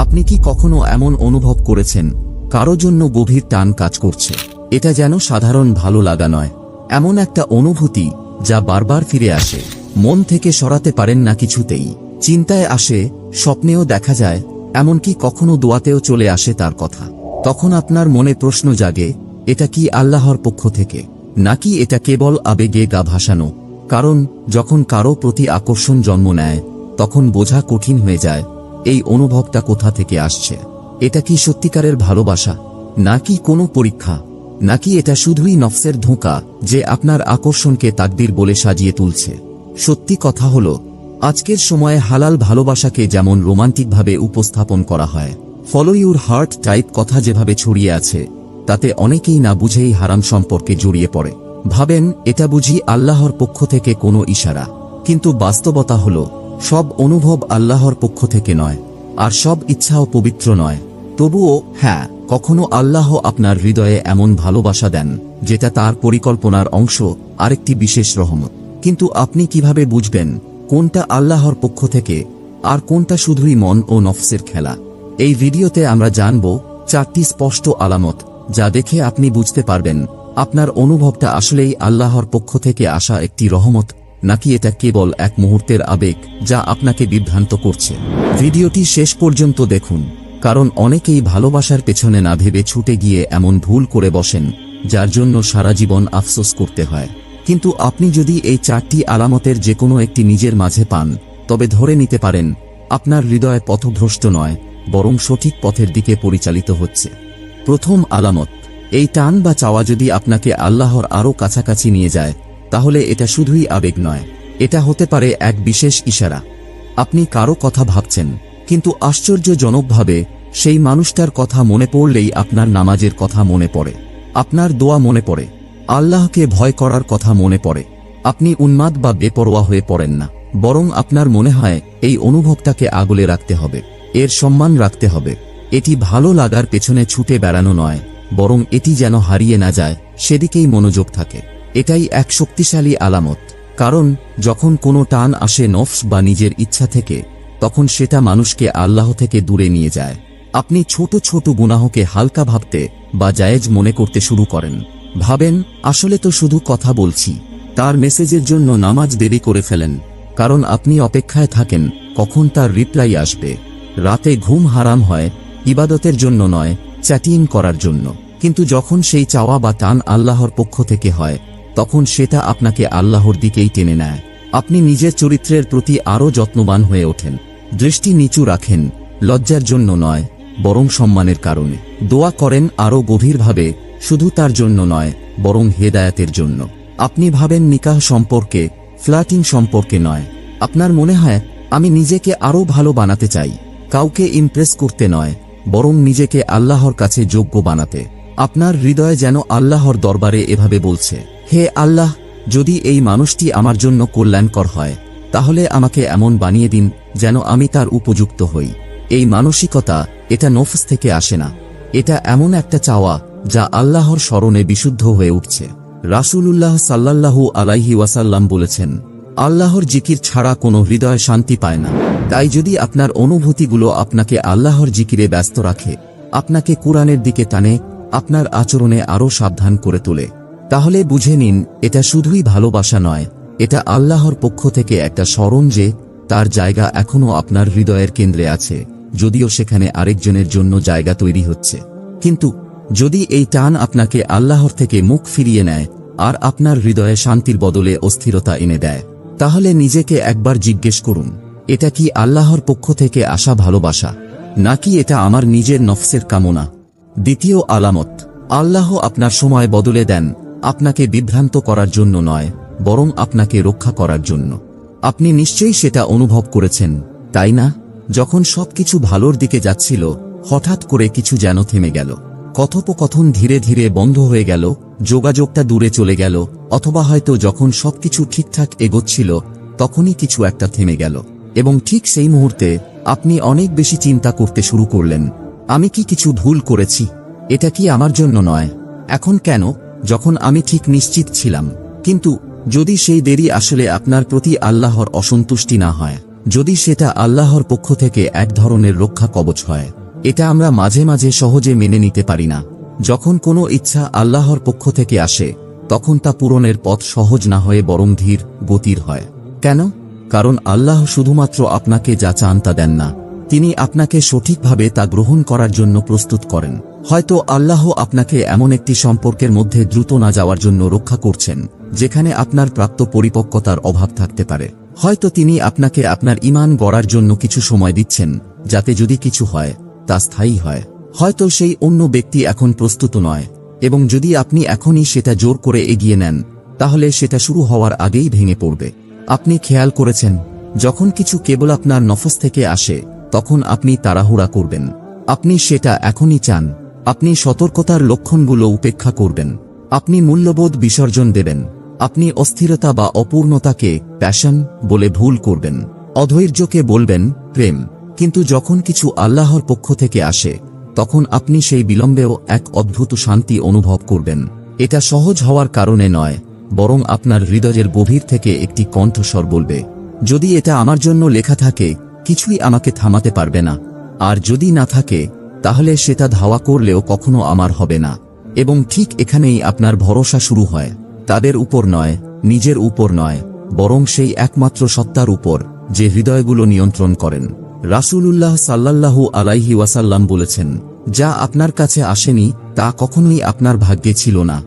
আপনি কি কখনো এমন অনুভব করেছেন কারো জন্য গভীর টান কাজ করছে? এটা যেন সাধারণ ভালো লাগা নয়, এমন একটা অনুভূতি যা বারবার ফিরে আসে, মন থেকে সরাতে পারেন না কিছুতেই। চিন্তায় আসে, স্বপ্নেও দেখা যায়, এমনকি কখনো দোয়াতেও চলে আসে তার কথা। তখন আপনার মনে প্রশ্ন জাগে, এটা কি আল্লাহর পক্ষ থেকে, নাকি এটা কেবল আবেগে গা ভাসানো? কারণ যখন কারো প্রতি আকর্ষণ জন্ম নেয় তখন বোঝা কঠিন হয়ে যায় এই অনুভবটা কোথা থেকে আসছে। এটা কি সত্যিকারের ভালোবাসা, নাকি কোনো পরীক্ষা, নাকি এটা শুধুই নফসের ধোঁকা যে আপনার আকর্ষণকে তাকদীর বলে সাজিয়ে তুলছে? সত্যি কথা হলো, আজকের সময়ে হালাল ভালোবাসাকে যেমন রোমান্টিকভাবে উপস্থাপন করা হয়, ফলো ইউর হার্ট টাইপ কথা যেভাবে ছড়িয়ে আছে, তাতে অনেকেই না বুঝেই হারাম সম্পর্কে জড়িয়ে পড়ে। ভাবেন এটা বুঝি আল্লাহর পক্ষ থেকে কোনো ইশারা। কিন্তু বাস্তবতা হলো, সব অনুভব আল্লাহর পক্ষ থেকে নয়, আর সব ইচ্ছাও পবিত্র নয়। তবুও হ্যাঁ, কখনো আল্লাহ আপনার হৃদয়ে এমন ভালোবাসা দেন যেটা তার পরিকল্পনার অংশ, আরেকটি বিশেষ রহমত। কিন্তু আপনি কিভাবে বুঝবেন কোনটা আল্লাহর পক্ষ থেকে আর কোনটা শুধুই মন ও নফসের খেলা? এই ভিডিওতে আমরা জানব 4টি স্পষ্ট আলামত যা দেখে আপনি বুঝতে পারবেন আপনার অনুভবটা আসলেই আল্লাহর পক্ষ থেকে আসা একটি রহমত, নাকি এটা কেবল এক মুহূর্তের আবেগ যা আপনাকে বিভ্রান্ত করছে। ভিডিওটি শেষ পর্যন্ত দেখুন, কারণ অনেকেই ভালোবাসার পেছনে না ভেবে ছুটে গিয়ে এমন ভুল করে বসেন যার জন্য সারা জীবন আফসোস করতে হয়। কিন্তু আপনি যদি এই 4টি আলামতের যে কোনো একটি নিজের মাঝে পান, তবে ধরে নিতে পারেন আপনার হৃদয় পথভ্রষ্ট নয়, বরং সঠিক পথের দিকে পরিচালিত হচ্ছে। প্রথম আলামত, এই টান বা চাওয়া যদি আপনাকে আল্লাহর আরও কাছাকাছি নিয়ে যায়, তাহলে এটা শুধুই আবেগ নয়, এটা হতে পারে এক বিশেষ ইশারা। আপনি কারো কথা ভাবছেন, কিন্তু আশ্চর্যজনকভাবে সেই মানুষটার কথা মনে পড়লেই আপনার নামাজের কথা মনে পড়ে, আপনার দোয়া মনে পড়ে, আল্লাহকে ভয় করার কথা মনে পড়ে। আপনি উন্মাদ বা বেপরোয়া হয়ে পড়েন না, বরং আপনার মনে হয় এই অনুভবটাকে আগলে রাখতে হবে, এর সম্মান রাখতে হবে। এটি ভালো লাগার পেছনে ছুটে বেড়ানো নয়, বরং এটি যেন হারিয়ে না যায় সেদিকেই মনোযোগ থাকে। এটাই এক শক্তিশালী আলামত, কারণ যখন কোনো টান আসে নফস বা নিজের ইচ্ছা থেকে, তখন সেটা মানুষকে আল্লাহ থেকে দূরে নিয়ে যায়। আপনি ছোট ছোট গুনাহকে হালকা ভাবতে বা জায়েজ মনে করতে শুরু করেন। ভাবেন আসলে তো শুধু কথা বলছি, তার মেসেজের জন্য নামাজ দেরি করে ফেলেন, কারণ আপনি অপেক্ষায় থাকেন কখন তার রিপ্লাই আসবে। রাতে ঘুম হারাম হয় ইবাদতের জন্য নয়, চ্যাটিং করার জন্য। কিন্তু যখন সেই চাওয়া বা টান আল্লাহর পক্ষ থেকে হয়, তখন সেটা আপনাকে আল্লাহর দিকেই টেনে নেয়। আপনি নিজের চরিত্রের প্রতি আরও যত্নবান হয়ে ওঠেন, দৃষ্টি নিচু রাখেন, লজ্জার জন্য নয় বরং সম্মানের কারণে। দোয়া করেন আরও গভীরভাবে, শুধু তার জন্য নয় বরং হেদায়েতের জন্য। আপনি ভাবেন নিকাহ সম্পর্কে, ফ্লার্টিং সম্পর্কে নয়। আপনার মনে হয় আমি নিজেকে আরও ভালো বানাতে চাই, কাউকে ইমপ্রেস করতে নয়, বরং নিজেকে আল্লাহর কাছে যোগ্য বানাতে। আপনার হৃদয় যেন আল্লাহর দরবারে এভাবে বলছে, হে আল্লাহ, যদি এই মানুষটি আমার জন্য কল্যাণকর হয়, তাহলে আমাকে এমন বানিয়ে দিন যেন আমি তার উপযুক্ত হই। এই মানসিকতা, এটা নফস থেকে আসে না, এটা এমন একটা চাওয়া যা আল্লাহর স্মরণে বিশুদ্ধ হয়ে উঠছে। রাসূলুল্লাহ সাল্লাল্লাহু আলাইহি ওয়াসাল্লাম বলেছেন, আল্লাহর জিকির ছাড়া কোনো হৃদয় শান্তি পায় না। তাই যদি আপনার অনুভূতিগুলো আপনাকে আল্লাহর জিকিরে ব্যস্ত রাখে, আপনাকে কুরআনের দিকে টানে, আপনার আচরণে আরও সাবধান করে তোলে, তাহলে বুঝে নিন এটা শুধুই ভালোবাসা নয়, এটা আল্লাহর পক্ষ থেকে একটা স্মরণ যে তার জায়গা এখনও আপনার হৃদয়ের কেন্দ্রে আছে, যদিও সেখানে আরেকজনের জন্য জায়গা তৈরি হচ্ছে। কিন্তু যদি এই টান আপনাকে আল্লাহর থেকে মুখ ফিরিয়ে নেয় আর আপনার হৃদয়ে শান্তির বদলে অস্থিরতা এনে দেয়, তাহলে নিজেকে একবার জিজ্ঞেস করুন, এটা কি আল্লাহর পক্ষ থেকে আসা ভালোবাসা, নাকি এটা আমার নিজের নফসের কামনা? দ্বিতীয় আলামত, আল্লাহ আপনার সময় বদলে দেন, আপনাকে বিভ্রান্ত করার জন্য নয়, বরং আপনাকে রক্ষা করার জন্য। আপনি নিশ্চয়ই সেটা অনুভব করেছেন, তাই না? যখন সবকিছু ভালোর দিকে যাচ্ছিল, হঠাৎ করে কিছু যেন থেমে গেল। কথোপকথন ধীরে ধীরে বন্ধ হয়ে গেল, যোগাযোগটা দূরে চলে গেল, অথবা হয়তো যখন সবকিছু ঠিকঠাক এগোচ্ছিল তখনই কিছু একটা থেমে গেল। এবং ঠিক সেই মুহূর্তে আপনি অনেক বেশি চিন্তা করতে শুরু করলেন, আমি কি কিছু ভুল করেছি? এটা কি আমার জন্য নয়? এখন কেন, যখন আমি ঠিক নিশ্চিত ছিলাম? কিন্তু যদি সেই দেরি আসলে আপনার প্রতি আল্লাহর অসন্তুষ্টি না হয়, যদি সেটা আল্লাহর পক্ষ থেকে এক ধরনের রক্ষা কবচ হয়। এটা আমরা মাঝে মাঝে সহজে মেনে নিতে পারি না। যখন কোনো ইচ্ছা আল্লাহর পক্ষ থেকে আসে তখন তা পূরণের পথ সহজ না হয়ে বরং ধীর গতির হয়। কেন? কারণ আল্লাহ শুধুমাত্র আপনাকে যা চান তা দেন না, তিনি আপনাকে সঠিকভাবে তা গ্রহণ করার জন্য প্রস্তুত করেন। হয়তো আল্লাহ আপনাকে এমন একটি সম্পর্কের মধ্যে দ্রুত না যাওয়ার জন্য রক্ষা করছেন যেখানে আপনার প্রাপ্ত পরিপক্কতার অভাব থাকতে পারে। হয়তো তিনি আপনাকে আপনার ঈমান গড়ার জন্য কিছু সময় দিচ্ছেন, যাতে যদি কিছু হয় তা স্থায়ী হয়। হয়তো সেই অন্য ব্যক্তি এখন প্রস্তুত নয়, এবং যদি আপনি এখনই সেটা জোর করে এগিয়ে নেন তাহলে সেটা শুরু হওয়ার আগেই ভেঙে পড়বে। আপনি খেয়াল করেছেন, যখন কিছু কেবল আপনার নফস থেকে আসে তখন আপনি তাড়াহুড়া করবেন। আপনি সেটা এখনই চান। আপনি সতর্কতার লক্ষণগুলো উপেক্ষা করবেন। আপনি মূল্যবোধ বিসর্জন দেবেন। আপনি অস্থিরতা বা অপূর্ণতাকে প্যাশন বলে ভুল করবেন। অধৈর্যকে বলবেন প্রেম। কিন্তু যখন কিছু আল্লাহর পক্ষ থেকে আসে তখন আপনি সেই বিলম্বেও এক অদ্ভুত শান্তি অনুভব করবেন। এটা সহজ হওয়ার কারণে নয়, বরং আপনার হৃদয়ের গভীর থেকে একটি কণ্ঠস্বর বলবে, যদি এটা আমার জন্য লেখা থাকে কিছুই আমাকে থামাতে পারবে না, আর যদি না থাকে তাহলে সেটা ধাওয়া করলেও কখনো আমার হবে না। এবং ঠিক এখানেই আপনার ভরসা শুরু হয়, তাদের উপর নয়, নিজের উপর নয়, বরং সেই একমাত্র সত্তার উপর যে হৃদয়গুলো নিয়ন্ত্রণ করেন। রাসূলুল্লাহ সাল্লাল্লাহু আলাইহি ওয়াসাল্লাম বলেছেন, যা আপনার কাছে আসেনি তা কখনোই আপনার ভাগ্যে ছিল না,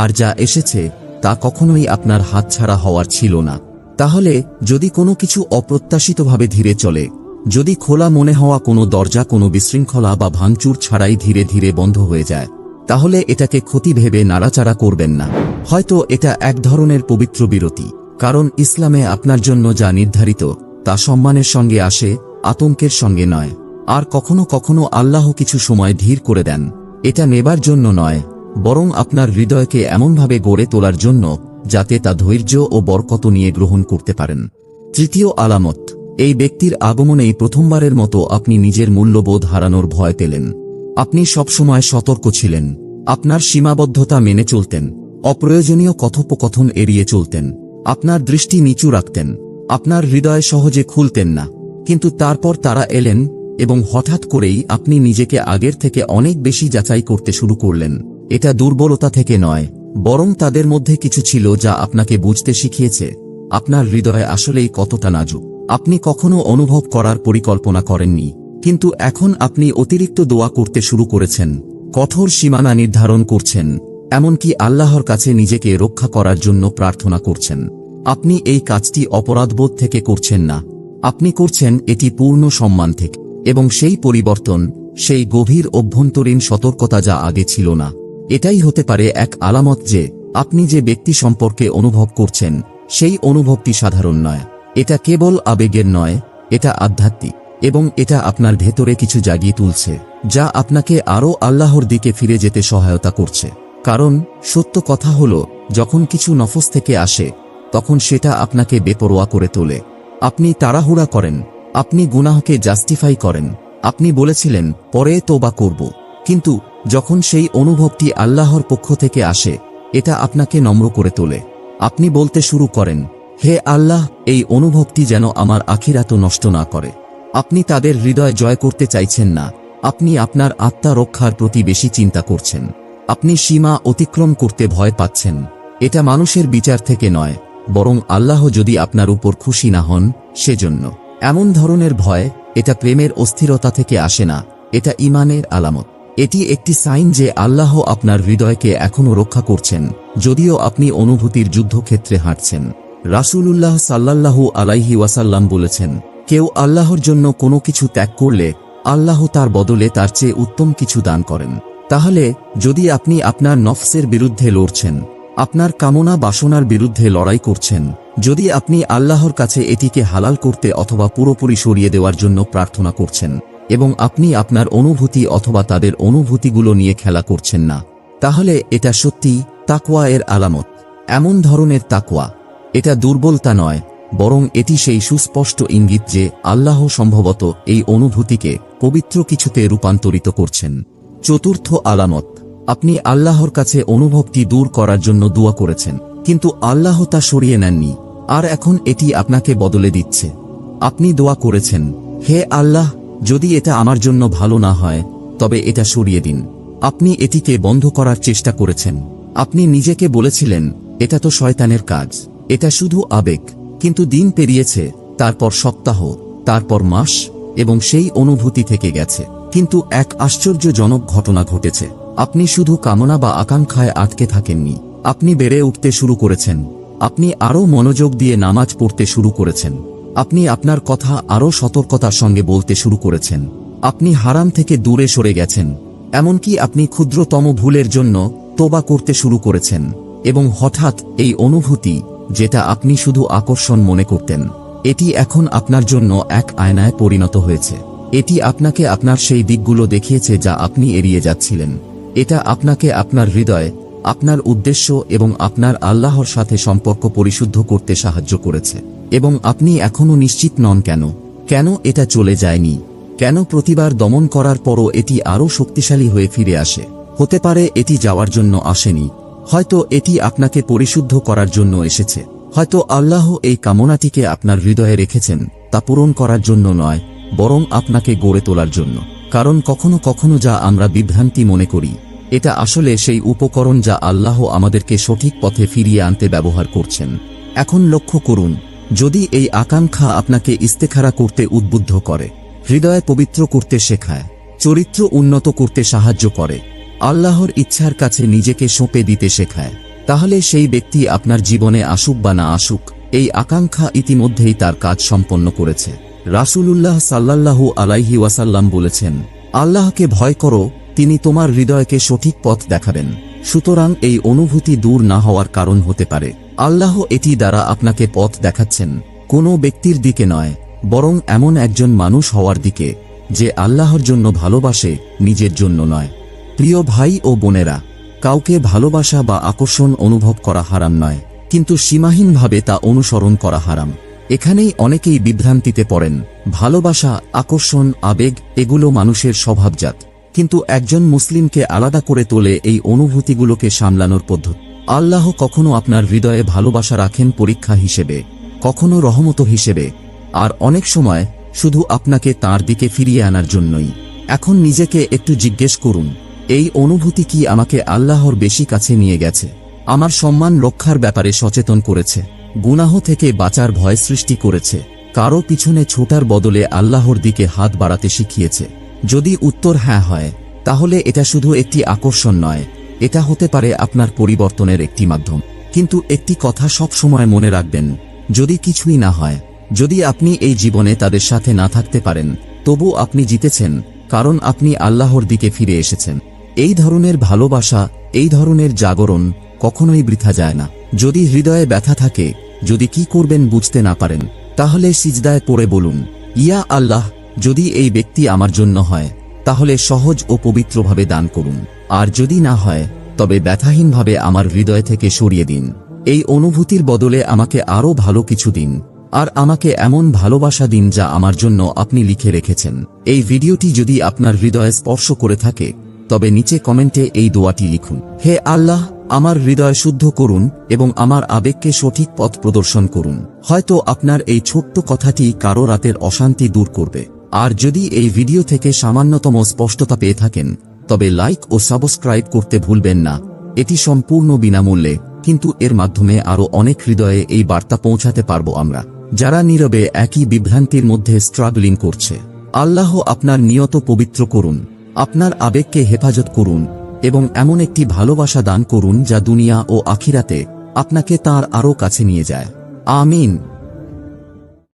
আর যা এসেছে তা কখনোই আপনার হাতছাড়া হওয়ার ছিল না। তাহলে যদি কোনো কিছু অপ্রত্যাশিতভাবে ধীরে চলে, যদি খোলা মনে হওয়া কোনো দরজা কোনো বিশৃঙ্খলা বা ভাঙচুর ছাড়াই ধীরে ধীরে বন্ধ হয়ে যায়, তাহলে এটাকে ক্ষতি ভেবে নাড়াচাড়া করবেন না। হয়তো এটা এক ধরনের পবিত্র বিরতি, কারণ ইসলামে আপনার জন্য যা নির্ধারিত তা সম্মানের সঙ্গে আসে, আতঙ্কের সঙ্গে নয়। আর কখনো কখনো আল্লাহ কিছু সময় ধীর করে দেন, এটা নেবার জন্য নয়, বরং আপনার হৃদয়কে এমনভাবে গড়ে তোলার জন্য যাতে তা ধৈর্য ও বরকত নিয়ে গ্রহণ করতে পারেন। তৃতীয় আলামত, এই ব্যক্তির আগমনেই প্রথমবারের মতো আপনি নিজের মূল্যবোধ হারানোর ভয় পেলেন। আপনি সবসময় সতর্ক ছিলেন, আপনার সীমাবদ্ধতা মেনে চলতেন, অপ্রয়োজনীয় কথোপকথন এড়িয়ে চলতেন, আপনার দৃষ্টি নিচু রাখতেন, আপনার হৃদয় সহজে খুলতেন না। কিন্তু তারপর তারা এলেন এবং হঠাৎ করেই আপনি নিজেকে আগের থেকে অনেক বেশি যাচাই করতে শুরু করলেন। এটা দুর্বলতা থেকে নয়, বরং তাদের মধ্যে কিছু ছিল যা আপনাকে বুঝতে শিখিয়েছে আপনার হৃদয় আসলেই কতটা নাজুক। আপনি কখনো অনুভব করার পরিকল্পনা করেননি, কিন্তু এখন আপনি অতিরিক্ত দোয়া করতে শুরু করেছেন, কঠোর সীমানা নির্ধারণ করছেন, এমনকি আল্লাহর কাছে নিজেকে রক্ষা করার জন্য প্রার্থনা করছেন। আপনি এই কাজটি অপরাধবোধ থেকে করছেন না, আপনি করছেন এটি পূর্ণ সম্মান থেকে। এবং সেই পরিবর্তন, সেই গভীর অভ্যন্তরীণ সতর্কতা যা আগে ছিল না, এটাই হতে পারে এক আলামত যে আপনি যে ব্যক্তি সম্পর্কে অনুভব করছেন সেই অনুভবটি সাধারণ নয়। এটা কেবল আবেগের নয়, এটা আধ্যাত্মিক, এবং এটা আপনার ভেতরে কিছু জাগিয়ে তুলছে যা আপনাকে আরও আল্লাহর দিকে ফিরে যেতে সহায়তা করছে। কারণ সত্য কথা হলো, যখন কিছু নফস থেকে আসে তখন সেটা আপনাকে বেপরোয়া করে তোলে। আপনি তাড়াহুড়া করেন, আপনি গুনাহকে জাস্টিফাই করেন, আপনি বলেছিলেন পরে তওবা করব। কিন্তু যখন সেই অনুভবটি আল্লাহর পক্ষ থেকে আসে, এটা আপনাকে নম্র করে তোলে। আপনি বলতে শুরু করেন, হে আল্লাহ, এই অনুভবটি যেন আমার আখিরাত নষ্ট না করে। আপনি তাদের হৃদয় জয় করতে চাইছেন না, আপনি আপনার আত্মা রক্ষার প্রতি বেশি চিন্তা করছেন। আপনি সীমা অতিক্রম করতে ভয় পাচ্ছেন। এটা মানুষের বিচার থেকে নয়, বরং আল্লাহ যদি আপনার উপর খুশি না হন সেজন্য। এমন ধরনের ভয়, এটা প্রেমের অস্থিরতা থেকে আসে না, এটা ঈমানের আলামত। এটি একটি সাইন যে আল্লাহ আপনার হৃদয়কে এখনও রক্ষা করছেন, যদিও আপনি অনুভূতির যুদ্ধক্ষেত্রে হাঁটছেন। রাসূলুল্লাহ সাল্লাল্লাহু আলাইহি ওয়াসাল্লাম বলেছেন, কেউ আল্লাহর জন্য কোনো কিছু ত্যাগ করলে আল্লাহ তার বদলে তার চেয়ে উত্তম কিছু দান করেন। তাহলে যদি আপনি আপনার নফসের বিরুদ্ধে লড়ছেন, আপনার কামনা বাসনার বিরুদ্ধে লড়াই করছেন, যদি আপনি আল্লাহর কাছে এটিকে হালাল করতে অথবা পুরোপুরি সরিয়ে দেওয়ার জন্য প্রার্থনা করছেন, এবং আপনি আপনার অনুভূতি অথবা তাদের অনুভূতিগুলো নিয়ে খেলা করছেন না, তাহলে এটা সত্যিই তাকওয়া এর আলামত। এমন ধরনের তাকওয়া, এটা দুর্বলতা নয়, বরং এটি সেই সুস্পষ্ট ইঙ্গিত যে আল্লাহ সম্ভবত এই অনুভূতিকে পবিত্র কিছুতে রূপান্তরিত করছেন। চতুর্থ আলামত, আপনি আল্লাহর কাছে অনুভবটি দূর করার জন্য দোয়া করেছেন, কিন্তু আল্লাহ তা সরিয়ে নেননি, আর এখন এটি আপনাকে বদলে দিচ্ছে। আপনি দোয়া করেছেন, হে আল্লাহ, যদি এটা আমার জন্য ভালো না হয় তবে এটা সরিয়ে দিন। আপনি এটিকে বন্ধ করার চেষ্টা করেছেন। আপনি নিজেকে বলেছিলেন, এটা তো শয়তানের কাজ, এটা শুধু আবেগ। কিন্তু দিন পেরিয়েছে, তারপর সপ্তাহ, তারপর মাস, এবং সেই অনুভূতি থেকে গেছে। কিন্তু এক আশ্চর্যজনক ঘটনা ঘটেছে। আপনি শুধু কামনা বা আকাঙ্ক্ষায় আটকে থাকেননি, আপনি বেড়ে উঠতে শুরু করেছেন। আপনি আরও মনোযোগ দিয়ে নামাজ পড়তে শুরু করেছেন। আপনি আপনার কথা আরও সতর্কতার সঙ্গে বলতে শুরু করেছেন। আপনি হারাম থেকে দূরে সরে গেছেন। এমনকি আপনি ক্ষুদ্রতম ভুলের জন্য তোবা করতে শুরু করেছেন। এবং হঠাৎ এই অনুভূতি, যেটা আপনি শুধু আকর্ষণ মনে করতেন, এটি এখন আপনার জন্য এক আয়নায় পরিণত হয়েছে। এটি আপনাকে আপনার সেই দিকগুলো দেখিয়েছে যা আপনি এড়িয়ে যাচ্ছিলেন। এটা আপনাকে আপনার হৃদয়, আপনার উদ্দেশ্য এবং আপনার আল্লাহর সাথে সম্পর্ক পরিশুদ্ধ করতে সাহায্য করেছে। এবং আপনি এখনও নিশ্চিত নন কেন এটা চলে যায়নি, কেন প্রতিবার দমন করার পরও এটি আরও শক্তিশালী হয়ে ফিরে আসে। হতে পারে এটি যাওয়ার জন্য আসেনি, হয়তো এটি আপনাকে পরিশুদ্ধ করার জন্য এসেছে। হয়তো আল্লাহ এই কামনাটিকে আপনার হৃদয়ে রেখেছেন তা পূরণ করার জন্য নয়, বরং আপনাকে গড়ে তোলার জন্য। কারণ কখনো কখনো যা আমরা বিভ্রান্তি মনে করি, এটা আসলে সেই উপকরণ যা আল্লাহ আমাদেরকে সঠিক পথে ফিরিয়ে আনতে ব্যবহার করছেন। এখন লক্ষ্য করুন, যদি এই আকাঙ্ক্ষা আপনাকে ইস্তেখারা করতে উদ্বুদ্ধ করে, হৃদয় পবিত্র করতে শেখায়, চরিত্র উন্নত করতে সাহায্য করে, আল্লাহর ইচ্ছার কাছে নিজেকে সঁপে দিতে শেখায়, তাহলে সেই ব্যক্তি আপনার জীবনে আসুক বা না আসুক, এই আকাঙ্ক্ষা ইতিমধ্যেই তার কাজ সম্পন্ন করেছে। রাসূলুল্লাহ সাল্লাল্লাহু আলাইহি ওয়াসাল্লাম বলেছেন, আল্লাহকে ভয় করো, তিনি তোমার হৃদয়কে সঠিক পথ দেখাবেন। সুতরাং এই অনুভূতি দূর না হওয়ার কারণ হতে পারে আল্লাহ এটি দ্বারা আপনাকে পথ দেখাচ্ছেন, কোনো ব্যক্তির দিকে নয়, বরং এমন একজন মানুষ হওয়ার দিকে যে আল্লাহর জন্য ভালোবাসে, নিজের জন্য নয়। প্রিয় ভাই ও বোনেরা, কাউকে ভালোবাসা বা আকর্ষণ অনুভব করা হারাম নয়, কিন্তু সীমাহীনভাবে তা অনুসরণ করা হারাম। এখানেই অনেকেই বিভ্রান্তিতে পড়েন। ভালোবাসা, আকর্ষণ, আবেগ এগুলো মানুষের স্বভাবজাত, কিন্তু একজন মুসলিমকে আলাদা করে তোলে এই অনুভূতিগুলোকে সামলানোর পদ্ধতি। আল্লাহ কখনো আপনার হৃদয়ে ভালোবাসা রাখেন পরীক্ষা হিসেবে, কখনো রহমত হিসেবে, আর অনেক সময় শুধু আপনাকে তার দিকে ফিরিয়ে আনার জন্যই। এখন নিজেকে একটু জিজ্ঞেস করুন, এই অনুভূতি কি আমাকে আল্লাহর বেশি কাছে নিয়ে গেছে, আমার সম্মান রক্ষার ব্যাপারে সচেতন করেছে, গুনাহ থেকে বাঁচার ভয় সৃষ্টি করেছে, কারো পিছনে ছোটার বদলে আল্লাহর দিকে হাত বাড়াতে শিখিয়েছে? যদি উত্তর হ্যাঁ হয়, তাহলে এটা শুধু একটি আকর্ষণ নয়, এটা হতে পারে আপনার পরিবর্তনের একটি মাধ্যম। কিন্তু একটি কথা সব সময় মনে রাখবেন, যদি কিছুই না হয়, যদি আপনি এই জীবনে তাদের সাথে না থাকতে পারেন, তবু আপনি জিতেছেন, কারণ আপনি আল্লাহর দিকে ফিরে এসেছেন। এই ধরনের ভালোবাসা, এই ধরনের জাগরণ কখনোই বৃথা যায় না। যদি হৃদয়ে ব্যথা থাকে, যদি কি করবেন বুঝতে না পারেন, তাহলে সিজদায় পড়ে বলুন, ইয়া আল্লাহ, যদি এই ব্যক্তি আমার জন্য হয়, তাহলে সহজ ও পবিত্রভাবে দান করুন, আর যদি না হয়, তবে ব্যথাহীনভাবে আমার হৃদয় থেকে সরিয়ে দিন। এই অনুভূতির বদলে আমাকে আরও ভালো কিছু দিন, আর আমাকে এমন ভালোবাসা দিন যা আমার জন্য আপনি লিখে রেখেছেন। এই ভিডিওটি যদি আপনার হৃদয়ে স্পর্শ করে থাকে, তবে নিচে কমেন্টে এই দোয়াটি লিখুন, হে আল্লাহ, আমার হৃদয় শুদ্ধ করুন এবং আমার আবেগকে সঠিক পথ প্রদর্শন করুন। হয়তো আপনার এই ছোট্ট কথাটি কারো রাতের অশান্তি দূর করবে। আর যদি এই ভিডিও থেকে সামান্যতম স্পষ্টতা পেয়ে থাকেন, তবে লাইক ও সাবস্ক্রাইব করতে ভুলবেন না। এটি সম্পূর্ণ বিনামূল্যে, কিন্তু এর মাধ্যমে আরও অনেক হৃদয়ে এই বার্তা পৌঁছাতে পারবো আমরা, যারা নীরবে একই বিভ্রান্তির মধ্যে স্ট্রাগলিং করছে। আল্লাহ আপনার নিয়ত পবিত্র করুন, আপনার আবেগকে হেফাজত করুন এবং এমন একটি ভালোবাসা দান করুন যা দুনিয়া ও আখিরাতে আপনাকে তাঁর আরও কাছে নিয়ে যায়। আমিন।